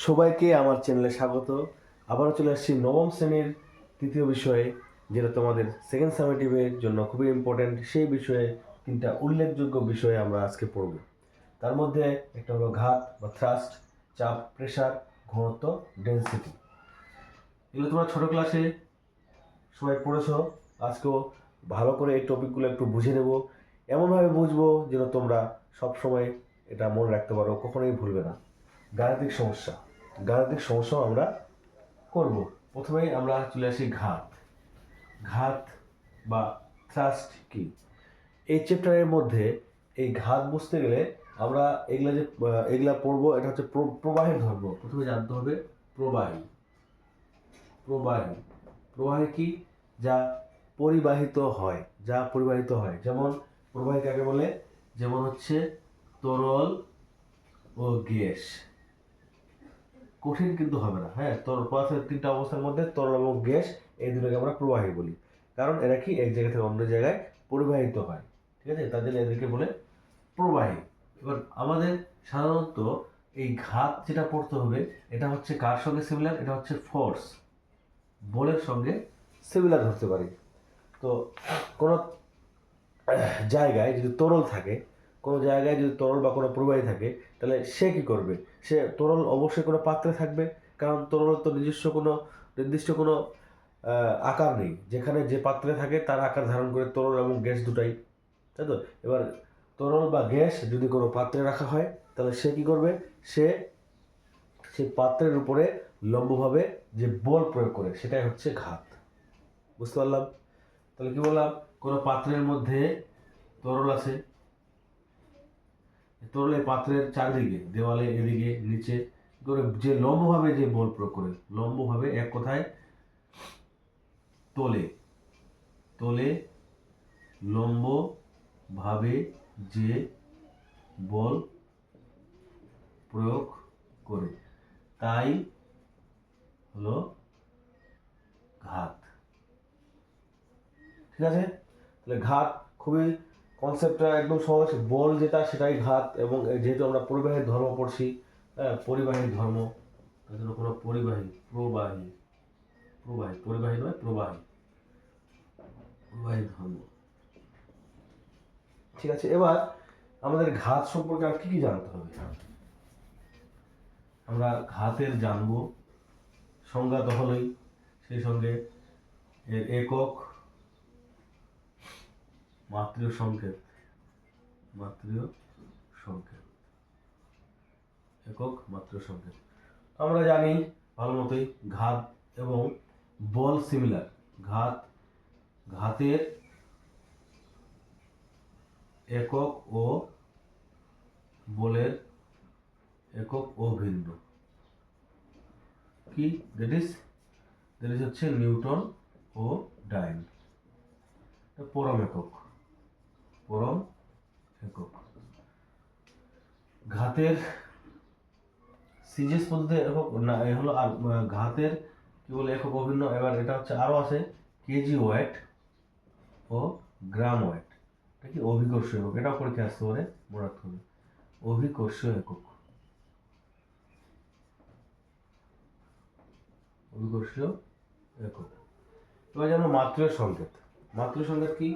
সবাইকে আমার চ্যানেলে স্বাগত। আবারও চলে আসছি নবম শ্রেণীর তৃতীয় বিষয়ে, যেটা তোমাদের সেকেন্ড সামেটিভের জন্য খুবই ইম্পর্ট্যান্ট। সেই বিষয়ে তিনটা উল্লেখযোগ্য বিষয়ে আমরা আজকে পড়ব। তার মধ্যে একটা হলো ঘাত বা থ্রাস্ট, চাপ, প্রেশার, ঘনত্ব, ডেন্সিটি। এগুলো তোমরা ছোটো ক্লাসে সবাই পড়েছো। আজকেও ভালো করে এই টপিকগুলো একটু বুঝে নেব, এমনভাবে বুঝবো যেন তোমরা সবসময় এটা মনে রাখতে পারো, কখনোই ভুলবে না। গাণিতিক সমস্যাও আমরা করব। প্রথমেই আমরা চলে আসি ঘাত বা থ্রাস্ট কি। এই চ্যাপ্টারের মধ্যে এই ঘাত বুঝতে গেলে আমরা এগুলা পড়বো। এটা হচ্ছে প্রবাহের ধর্ম। প্রথমে জানতে হবে প্রবাহী। প্রবাহী প্রবাহী কি? যা পরিবাহিত হয়, যেমন প্রবাহী কাকে বলে? যেমন হচ্ছে তরল ও গ্যাস। কঠিন কিন্তু হবে না, হ্যাঁ। পদার্থের তিনটা অবস্থার মধ্যে তরল এবং গ্যাস, এই দুটোকে আমরা প্রবাহী বলি, কারণ এরা কি এক জায়গা থেকে অন্য জায়গায় পরিবাহিত হয়, ঠিক আছে? তার জন্য এদেরকে বলে প্রবাহী। এবার আমাদের সাধারণত এই ঘাত যেটা পড়তে হবে, এটা হচ্ছে কার সঙ্গে সিমিলার? এটা হচ্ছে ফোর্স, বলের সঙ্গে সিমিলার ধরতে পারি। তো কোনো জায়গায় যদি তরল থাকে, কোনো জায়গায় যদি তরল বা কোনো প্রবাহী থাকে, তাহলে সে কি করবে? সে তরল অবশ্যই কোনো পাত্রে থাকবে, কারণ তরল তো নির্দিষ্ট কোনো আকার নেই। যেখানে যে পাত্রে থাকে তার আকার ধারণ করে তরল এবং গ্যাস দুটাই, তাই তো? এবার তরল বা গ্যাস যদি কোনো পাত্রে রাখা হয়, তাহলে সে কি করবে? সে সেই পাত্রের উপরে লম্বভাবে যে বল প্রয়োগ করে, সেটাই হচ্ছে ঘাত। বুঝতে পারলাম? তাহলে কি বললাম? কোনো পাত্রের মধ্যে তরল আছে, তরলের পাত্রের চারদিকে, দেওয়ালে, এদিকে, নিচে করে যে লম্বভাবে যে বল প্রয়োগ করে, লম্বভাবে, এক কথায় তলে তলে লম্বভাবে যে বল প্রয়োগ করে, তাই হলো ঘাত। ঠিক আছে? তাহলে ঘাত খুবই কনসেপ্টটা একদম সহজ। বল যেটা সেটাই ঘাত, এবং যেহেতু আমরা পরিবাহীর ধর্ম পড়ছি, হ্যাঁ, পরিবাহীর ধর্ম, তার জন্য কোনো প্রবাহী পরিবাহী নয়, প্রবাহী ধর্ম। ঠিক আছে, এবার আমাদের ঘাত সম্পর্কে আর কি কি জানতে হবে? আমরা ঘাতের জানবো, সংজ্ঞা তো হলোই, সেই সঙ্গে এর একক, মাত্রীয় সংকেত, একক মাত্রীয় সংকেত। আমরা জানি ভালো মতোই ঘাত এবং বল সিমিলার। ঘাতের একক ও বলের একক ও ভিন্ন। কি? দ্যাট ইজ হচ্ছে নিউটন ও ডাইন। পরম একক। ঘাতের সিজিএস পদ্ধতি একক না, এ হলো। আর ঘাতের কি বলে? একক অভিন্ন। এবার এটা হচ্ছে আরো আছে কেজি ওয়েট ও গ্রাম ওয়েট। এটা কি? অভিকর্ষীয় একক। এটাও পরীক্ষা আসতে পারে, মনে রাখতে হবে। অভিকর্ষীয় একক। এবার যেন মাত্রীয় সংকেত। মাত্রীয় সংকেত কি?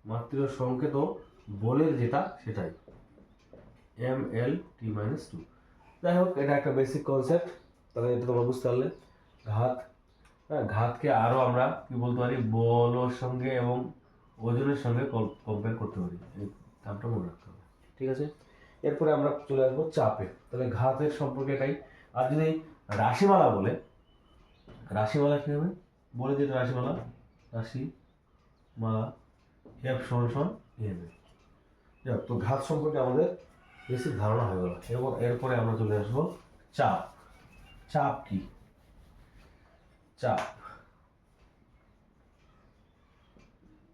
মাত্রীয় সংকেত ও বলের যেটা, সেটাই mL/T-2। যাই হোক, এটা একটা বেসিক কনসেপ্ট, তাহলে এটা তোমরা বুঝতে পারলে। ঘাত, হ্যাঁ, ঘাতকে আরো আমরা কি বলতে পারি? বলের সঙ্গে এবং ওজনের সঙ্গে কম্পেয়ার করতে পারি। এই নামটা মনে রাখতে হবে, ঠিক আছে? এরপরে আমরা চলে আসবো চাপে। তাহলে ঘাতের সম্পর্কে এটাই। আর যদি রাশিমালা বলে, রাশিমালা কি হবে? বলে যেটা রাশিমালা F সমান m। তো ঘাত সম্পর্কে আমাদের বেশি ধারণা হয়ে গেল, এবং এরপরে আমরা চলে আসবো চাপ। চাপ কি?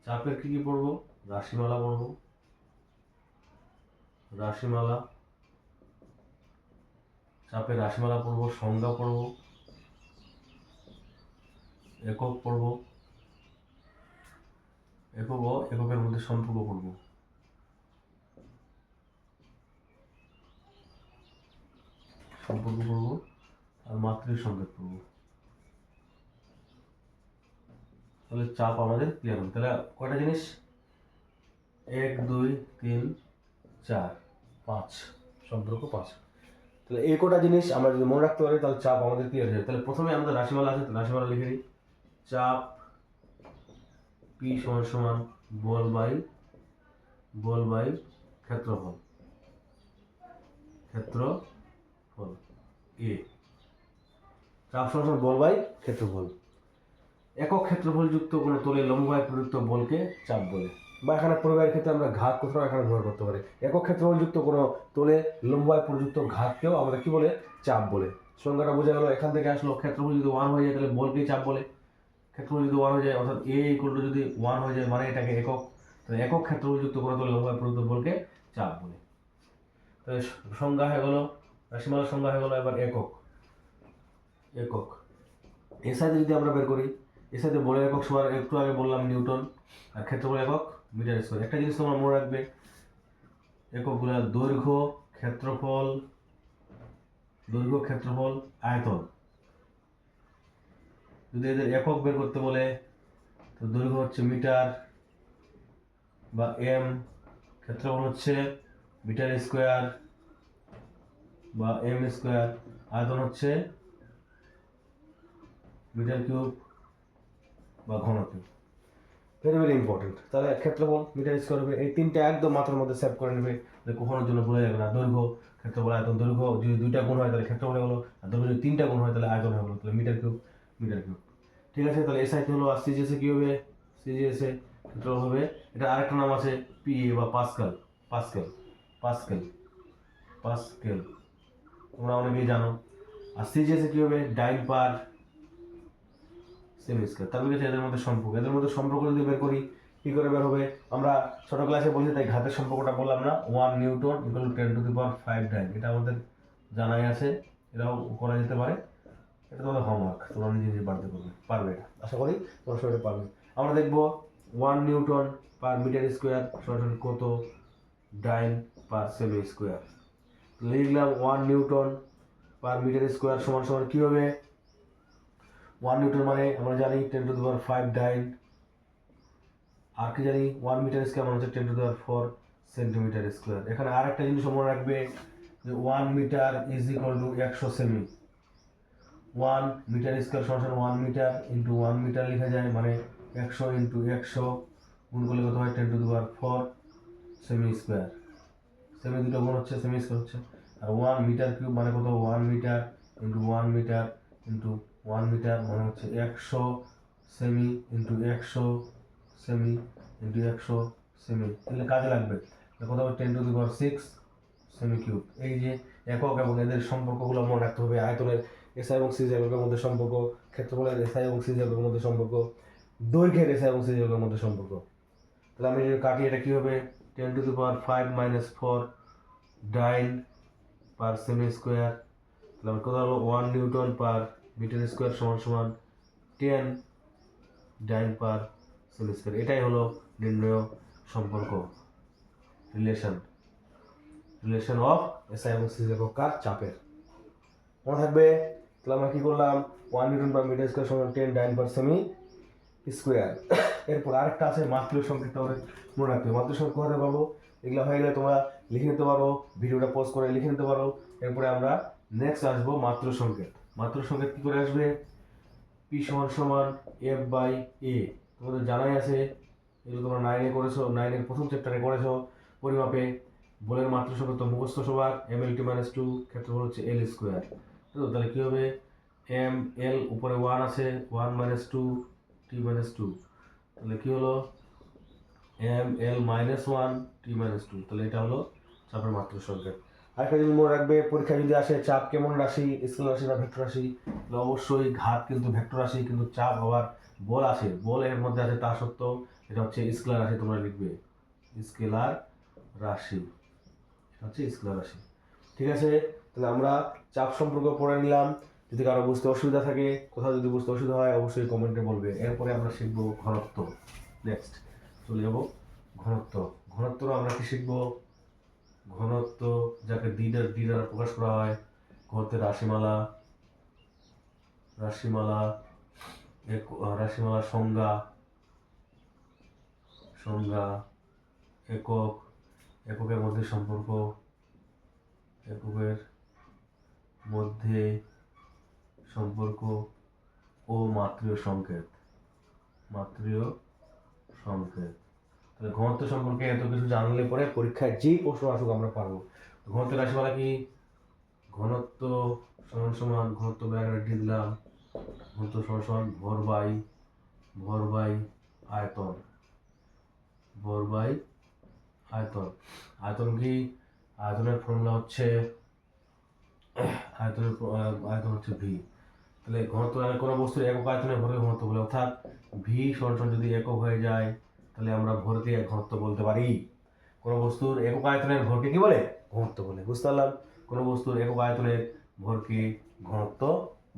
চাপের কি কি পড়বো? রাশিমালা পড়বো, চাপের রাশিমালা পড়বো, সংজ্ঞা পড়বো, একক পড়বো, একক ও এককের মধ্যে সম্পর্ক পড়বো। সম্পর্ক পড়ব আর মাত্রিক সংকেত পড়ব, তাহলে চাপ আমাদের ক্লিয়ার হবে। তাহলে কয়টা জিনিস, 1 2 3 4 5, সম্পর্ক 5। তাহলে এই কটা জিনিস আমরা যদি মনে রাখতে পারি তাহলে চাপ আমাদের ক্লিয়ার হয়ে যাবে। তাহলে প্রথমে আমাদের রাশিমালা আছে, রাশিমালা লিখে নিই। চাপ পি সমান সমান বল বাই ক্ষেত্রফল এ। চাপ সমান সমান বল বাই ক্ষেত্রফল। একক ক্ষেত্রফল যুক্ত কোনো তলে লম্বায় প্রযুক্ত বলকে চাপ বলে, বা এখানে প্রয়োগের ক্ষেত্রে আমরা ঘাত কোথাও এখানে ব্যবহার করতে পারি। একক ক্ষেত্রফল যুক্ত কোনো তলে লম্বায় প্রযুক্ত ঘাতকেও আমরা কি বলে, চাপ বলে। সংজ্ঞাটা বোঝা গেল। এখান থেকে আসলো ক্ষেত্রফল যদি 1 হয়ে যায় তাহলে বলকেই চাপ বলে। ক্ষেত্রফল যদি 1 হয়ে যায় অর্থাৎ এ ইকুয়াল টু যদি 1 হয়ে যায় মানে এটাকে একক, তাহলে একক ক্ষেত্রফল যুক্ত কোনো তলে লম্বায় প্রযুক্ত বলকে চাপ বলে। তাহলে সংজ্ঞা হয়ে গেল, রাশিমালার সংজ্ঞা হয়ে গেল। এবার একক এসআই যদি আমরা বের করি, এসআইতে বলের একক সবার একটু আগে বললাম নিউটন, আর ক্ষেত্রফল একক মিটার স্কয়ার। একটা জিনিস তোমরা মনে রাখবে, এককগুলো দৈর্ঘ্য ক্ষেত্রফল আয়তন। যদি এদের একক বের করতে বলে তো দৈর্ঘ্য হচ্ছে মিটার বা এম, ক্ষেত্রফল হচ্ছে মিটার স্কোয়ার বা এম স্কোয়ার, আয়তন হচ্ছে মিটার কিউব বা ঘনত্ব। Very very important. তাহলে ক্ষেত্রফল মিটার স্কোয়ার হবে। এই তিনটা একদম মাথার মধ্যে সেভ করে নেবে, কখনোর জন্য ভুলে যাবে না। দৈর্ঘ্য ক্ষেত্রফল আয়তন, দৈর্ঘ্য যদি 2টা গুণ হয় তাহলে ক্ষেত্রফল হলো, আর দৈর্ঘ্য যদি 3টা গুণ হয় তাহলে আয়তন হলো, তাহলে মিটার কিউব। ঠিক আছে। তাহলে এসআইতে হলো, আর সিজিএসএ কি হবে, সিজিএসএ ক্ষেত্রফল হবে, এটা আরেকটা নাম আছে পিএ বা পাস্কেল, তোমরা অনেকেই জানো। আর সিজিএসএ কি হবে, ডাইন পার সেমি স্কয়ার। তার মানে এদের মধ্যে সম্পর্ক যদি বের করি কি করে বের হবে, আমরা ছোট ক্লাসে বলছি তাই ঘাতের সম্পর্কটা বললাম না। 1 নিউটন ইকুয়াল টু 10⁵ ডাইন, এটা আমাদের জানাই আছে, এটাও করা যেতে পারে। এটা তোমাদের হোমওয়ার্ক, তোমরা নিজে পারবে এটা, আশা করি তোমরা সবাই পারবে। আমরা দেখব 1 নিউটন পার মিটার স্কোয়ার সরাসরি কত ডাইন পার সেমি স্কোয়ার। লিখলাম 1 নিউটন পার মিটার স্কোয়ার সমান সমান কি হবে, 1 নিউটন মানে আমরা জানি 10⁵ ডাইন, আর কি জানি 1 মিটার স্কোয়ার মানে হচ্ছে 10⁴ সেন্টিমিটার স্কোয়ার। এখানে আরেকটা জিনিস মনে রাখবে যে 1 মিটার ইজ ইকুয়াল টু 100 সেমি। 1 মিটার স্কোয়ার সমান 1 মিটার ইন্টু 1 মিটার লেখা যায়, মানে 100 ইন্টু 100 গুণ করলে কত হয় 10⁴ সেমি স্কোয়ার। সেমি দুটো গুণ হচ্ছে, সেমি স্কোয়ার হচ্ছে। আর 1 মিটার কিউব মানে কত, 1 metre into 1 metre into 1 metre মানে হচ্ছে 100 সেমি ইন্টু 100 সেমি ইন্টু 100 সেমি। তাহলে কাজে লাগবে কত হবে 10⁶ সেমি কিউব। এই যে একক এবং এদের সম্পর্কগুলো মনে রাখতে হবে। আয়তনের এসআই এবং সিজি এককের মধ্যে সম্পর্ক, ক্ষেত্রফলের এসআই এবং সিজি এককের মধ্যে সম্পর্ক, দৈর্ঘ্যের এসআই এবং সিজি এককের মধ্যে সম্পর্ক। তাহলে আমি যদি কাটি এটা কি হবে 10⁵ - 4 ডাইন পার সেমি স্কোয়ার। তাহলে আমার কথা হলো 1 নিউটন পার মিটার স্কোয়ার সমান সমান 10 ডাইন পার সেমি স্কোয়ার। এটাই হলো নির্ণয় সম্পর্ক, রিলেশন অফ এসআই এবং সিজি একক কার চাপের। মনে থাকবে। তাহলে আমরা কি করলাম, 1 নিউটন পার মিটার স্কোয়ার সমান 10 ডাইন পার সেমি স্কোয়ার। এরপর আরেকটা আছে মাত্রিক সংকেত, তাহলে মনে রাখবে মাত্রিক সংকেত কোথায় পাবো। এগুলো হয়ে গেলে তোমরা লিখে নিতে পারো, ভিডিওটা পজ করে লিখে নিতে পারো। এরপরে আমরা নেক্সট আসবো মাত্রিক সংকেত। মাত্রিক সংকেত কি করে আসবে, পি সমান সমান এফ বাই এ। তোমাদের জানাই আছে, এগুলো তোমরা 9-এ করেছো, 9-এর প্রথম চ্যাপ্টারে করেছো। পরিমাপে বলের মাত্রিক সংকেত তো মুখস্থ সবার, mlt-2, ক্ষেত্রফল হচ্ছে এল স্কোয়ার। তাহলে কি হবে, এম এল উপরে 1 আছে, 1 - 2 t - 2, তাহলে কি হলো এম এল -1 t - 2। তাহলে এটা হলো চাপের মাত্রিক সংকেত। আরেকটা জিনিস মনে রাখবে, পরীক্ষা যদি আসে চাপ কেমন রাশি, স্কেলার রাশি না ভেক্টর রাশি, তাহলে অবশ্যই ঘাত কিন্তু ভেক্টর রাশি, কিন্তু চাপ আবার বল আসে, বল এর মধ্যে আছে তা সত্ত্বেও এটা হচ্ছে স্কেলার রাশি। তোমরা লিখবে স্কেলার রাশি, এটা হচ্ছে স্কেলার রাশি। ঠিক আছে। তাহলে আমরা চাপ সম্পর্ক পড়ে নিলাম। যদি কারো বুঝতে অসুবিধা থাকে, কোথাও যদি বুঝতে অসুবিধা হয় অবশ্যই কমেন্টে বলবে। এরপরে আমরা শিখবো ঘনত্ব। নেক্সট চলে যাব ঘনত্ব আমরা কি শিখবো, ঘনত্ব যাকে ডি দ্বারা প্রকাশ করা হয়, ঘনত্বের রাশিমালা, রাশিমালা রাশিমালার সংজ্ঞা, সংজ্ঞা, একক, এককের মধ্যে সম্পর্ক, এককের মধ্যে সম্পর্ক ও মাত্রীয় সংকেত, মাত্রীয় সংকেত। তাহলে ঘনত্ব সম্পর্কে এত কিছু জানলে পরে পরীক্ষায় যেই প্রশ্ন আসুক আমরা পারবো। ঘনত্বের রাশিমালা কি? ঘনত্ব সমান সমান ঘনত্ব ব্র্যাকেটে দিলাম, ঘনত্ব সমান সমান ভর বাই আয়তন, ভর বাই আয়তন। আয়তন কি? আয়তনের ফর্মুলা হচ্ছে আয়তন হচ্ছে ভি। তাহলে ঘনত্ব কোনো বস্তুর একক আয়তনের ভরের ঘনত্ব বলে, অর্থাৎ ভি সমান যদি একক হয়ে যায় তাহলে আমরা ভরকে ঘনত্ব বলতে পারি। কোনো বস্তুর একক আয়তনের ভরকে কি বলে? ঘনত্ব বলে। বুঝতে পারলাম? কোনো বস্তুর একক আয়তনের ভরকে ঘনত্ব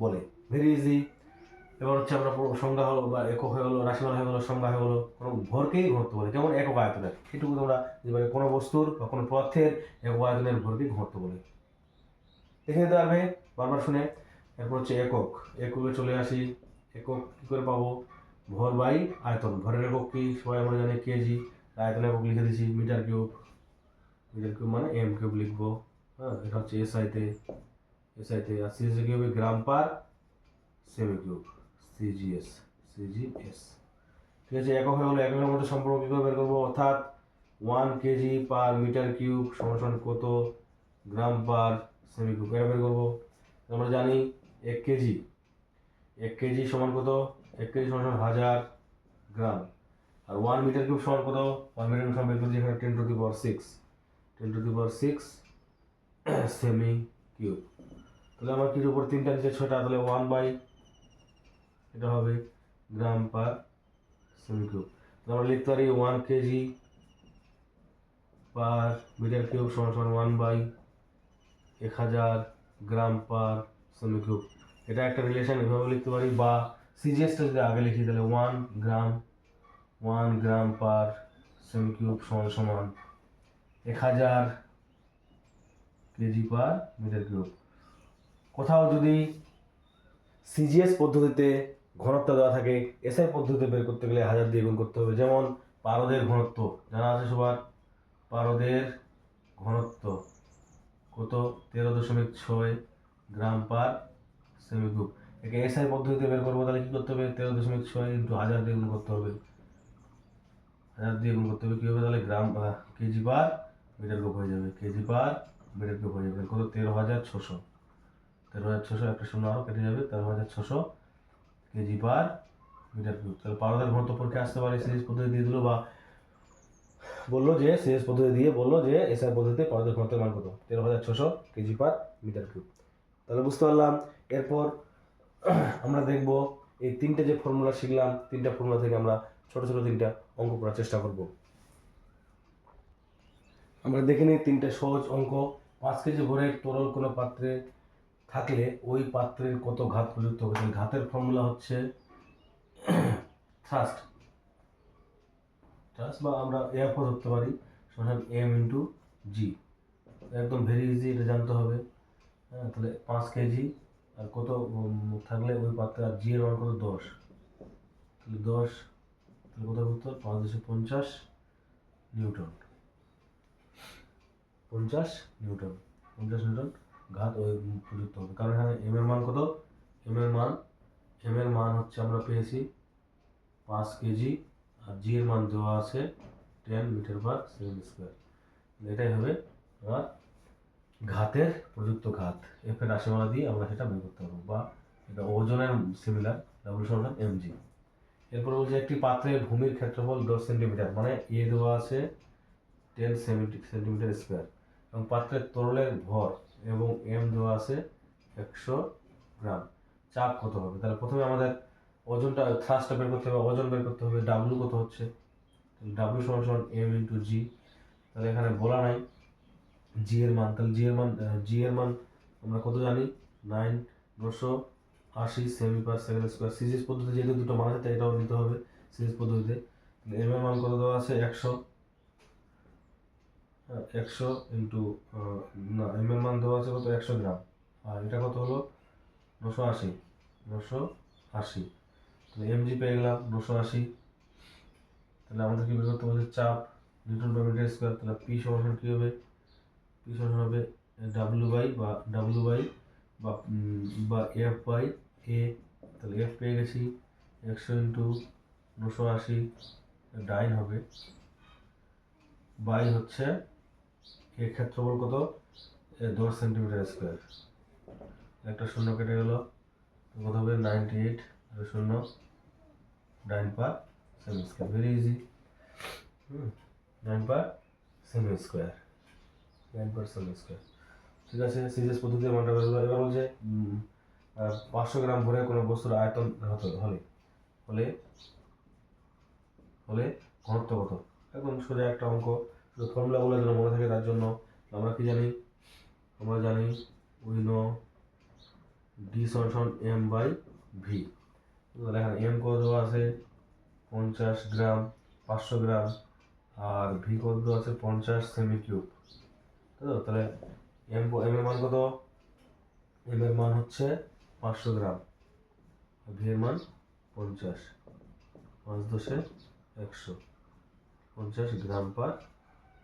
বলে। Very easy. এবার হচ্ছে আমরা সংজ্ঞা হলো বা একক হয়ে গেলো, রাশিমালা হয়ে গেলো, সংজ্ঞা হয়ে গেলো, কোনো ভরকেই ঘনত্ব বলে। যেমন একক আয়তনের, এটুকু তোমরা যেভাবে কোনো বস্তুর বা কোনো পদার্থের একক আয়তনের ভরকে ঘনত্ব বলে দেখে নিতে পারবে বারবার শুনে। এরপর হচ্ছে একক, এককে চলে আসি। একক কী করে পাবো? ভর বাই আয়তন। ভরের একক কি? সবাই আমরা জানি কেজি। আয়তন একক লিখে দিচ্ছি মিটার কিউব। মিটার কিউব মানে এম কিউব লিখবো। হ্যাঁ, এটা হচ্ছে এসআইতে, আর সিজি কি হবে? গ্রাম পার সেমি কিউব, সিজিএস। ঠিক আছে, একক হয়ে গেলো। এককের মধ্যে সম্পর্ক কী করে বের করবো? অর্থাৎ 1 কেজি পার মিটার কিউব সমান কত গ্রাম পার সেমি কিউব, এটা বের করবো। আমরা জানি 1 কেজি সমান কত? 1 কেজি সমান 1000 গ্রাম। আর 1 মিটার কিউব সমান কত? 1 মিটার কিউব সমান বের করছি এখানে 10⁶ সেমি কিউব। তাহলে আমার কিউর উপর 3টা নিচে 6টা, তাহলে 1 বাই এটা হবে গ্রাম পার সেমি কিউব। তাহলে আমরা লিখতে পারি 1 কেজি পার মিটার কিউব সমান 1 বাই 1000 গ্রাম পার সেমি কিউব। এটা একটা রিলেশন, এভাবে লিখতে পারি। বা সিজিএসটা যদি আগে লিখি তাহলে 1 গ্রাম পার সেমি কিউব সমান 1000 কেজি পার মিটার কিউব। কোথাও যদি সিজিএস পদ্ধতিতে ঘনত্ব দেওয়া থাকে, এসআই পদ্ধতিতে বের করতে গেলে 1000 দিয়ে গুণ করতে হবে। যেমন পারদের ঘনত্ব জানা আছে সবার, পারদের ঘনত্ব কত? 13.6 গ্রাম পার সেমি কিউব। একে এসআই পদ্ধতিতে বের করবো, তাহলে কি করতে হবে? 13.6 ইন্টু 1000 দিয়ে গুণ করতে হবে। 1000 দিয়ে গুণ করতে হবে কি হবে? তাহলে গ্রাম কেজি পার মিটার কিউব হয়ে যাবে। কেজি পার মিটার কিউব হয়ে যাবে কত? 13,600। 13,600 একটা শূন্য আরও কেটে যাবে। 13,600 কেজি পার মিটার কিউব। তাহলে পারদের ঘনত্ব পরীক্ষা আসতে পারে। সিরিজ পদ্ধতি দিয়ে দিল বা বললো যে সিরিজ পদ্ধতি দিয়ে বললো যে এসআই পদ্ধতিতে পারদের ঘনত্বের মান কত? 13,600 কেজি পার মিটার কিউব। তাহলে বুঝতে পারলাম। এরপর আমরা দেখব এই 3টে যে ফর্মুলা শিখলাম, 3টা ফর্মুলা থেকে আমরা ছোট ছোট 3টা অঙ্ক করার চেষ্টা করব। আমরা দেখে নিই 3টে সহজ অঙ্ক। 5 কেজি ভরের তরল কোনো পাত্রে থাকলে ওই পাত্রের কত ঘাত প্রযুক্ত হবে? ঘাতের ফর্মুলা হচ্ছে থ্রাস্ট বা আমরা এফও ধরতে পারি, সমান এম ইন্টু জি। একদম ভেরি ইজি, এটা জানতে হবে। হ্যাঁ, তাহলে 5 কেজি আর কত থাকলে ওই পাত্রে, আর জি এর মান কত? 10। তাহলে 10, তাহলে কত উত্তর? 550 নিউটন। 50 নিউটন ঘাত ওই প্রযুক্ত হবে। কারণ এখানে এম এর মান কত? এম এর মান হচ্ছে আমরা পেয়েছি 5 কেজি, আর জি এর মান দেওয়া আছে 10 মিটার পার সেকেন্ড স্কোয়ার। এটাই হবে আমার ঘাতের প্রযুক্ত ঘাত। এফ এর রাশিমালা দিয়ে আমরা সেটা বের করতে পারবো, বা এটা ওজনের সিমিলার, ডাব্লিউ সমান এমজি। এরপর বলছে একটি পাত্রের ভূমির ক্ষেত্রফল 10 সেন্টিমিটার, মানে এ দেওয়া আছে 10 সেন্টিমিটার স্কোয়ার, এবং পাত্রের তরলের ভর এবং এম দেওয়া আছে 100 গ্রাম। চাপ কত হবে? তাহলে প্রথমে আমাদের ওজনটা, থ্রাস্টটা বের করতে হবে, ওজন বের করতে হবে। ডাব্লিউ কত হচ্ছে? ডাব্লিউ সমান এম ইন্টু জি। তাহলে এখানে বলা নাই জি এর মান, তাহলে জি এর মান আমরা কত জানি? 980 semi per second square. Series পদ্ধতি যেহেতু দুটো মান আছে তাই এটাও নিতে হবে সিরিজ পদ্ধতিতে। এম এর মান কত দেওয়া আছে? 100 ইন্টু না, এম এর মান দেওয়া আছে কত? 100 গ্রাম। আর এটা কত হলো 980, তাহলে এমজি পেয়ে গেলাম 980। তাহলে আমাদের কি বের করতে হবে চাপ নিউটন পার মিটার স্কোয়ার। তাহলে পি সমান কি হবে, পি সমান হবে ডাব্লিউ বাই বা এফ বাই এ। তাহলে এফ পেয়ে গেছি 100 ইন্টু 980 ডাইন হবে, বাই হচ্ছে এর ক্ষেত্রফল কত 10 সেন্টিমিটার স্কোয়ার। একটা শূন্য কেটে গেল, কত হবে 98 শূন্য ডাইন পার সেমি স্কোয়ার। ভেরি ইজি, ডাইন পার সেমি স্কোয়ার, ডাইন পার সেমি স্কোয়ার। ঠিক আছে, সিরিয়াস পদ্ধতিতে মানটা বের হলো। এবার বলছে 500 গ্রাম ভরে কোনো বস্তুর আয়তন হলে ঘনত্ব কত। এখন সোজা একটা অঙ্ক, শুধু ফর্মুলাগুলো যেন মনে থাকে তার জন্য আমরা কি জানি, আমরা জানি উই নো ডি সমান এম বাই ভি। তাহলে এখানে এম কত দেওয়া আছে 50 গ্রাম 500 গ্রাম, আর ভি কত দেওয়া আছে 50 সেমি কিউব। তাহলে এম এর মান কত, এম এর মান হচ্ছে 500 গ্রাম, ভি এর মান 50, 5 10 150 গ্রাম পার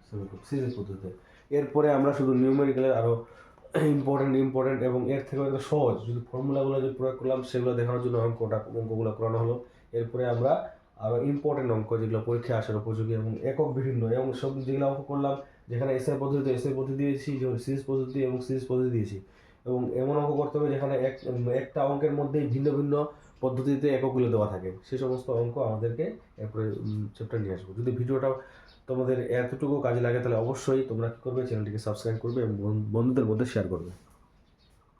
সেমি কিউব, সিরিজ পদ্ধতিতে। এরপরে আমরা শুধু নিউমেরিক্যালের আরও ইম্পর্টেন্ট এবং এর থেকেও একটা সহজ যদি ফর্মুলাগুলো যে প্রয়োগ করলাম সেগুলো দেখানোর জন্য অঙ্কগুলো করানো হলো। এরপরে আমরা আরও ইম্পর্টেন্ট অঙ্ক যেগুলো পরীক্ষায় আসার উপযোগী এবং একক বিভিন্ন এবং সব যেগুলো অঙ্ক করলাম যেখানে এসআই পদ্ধতি দিয়েছি, সিরিজ পদ্ধতি দিয়েছি, এবং এমন অঙ্ক করতে হবে যেখানে একটা অঙ্কের মধ্যেই ভিন্ন ভিন্ন পদ্ধতিতে এককগুলো দেওয়া থাকে, সেই সমস্ত অঙ্ক আমাদেরকে এরপরে চ্যাপ্টার নিয়ে আসবো। যদি ভিডিওটা তোমাদের এতটুকু কাজে লাগে তাহলে অবশ্যই তোমরা কী করবে, চ্যানেলটিকে সাবস্ক্রাইব করবে এবং বন্ধুদের মধ্যে শেয়ার করবে।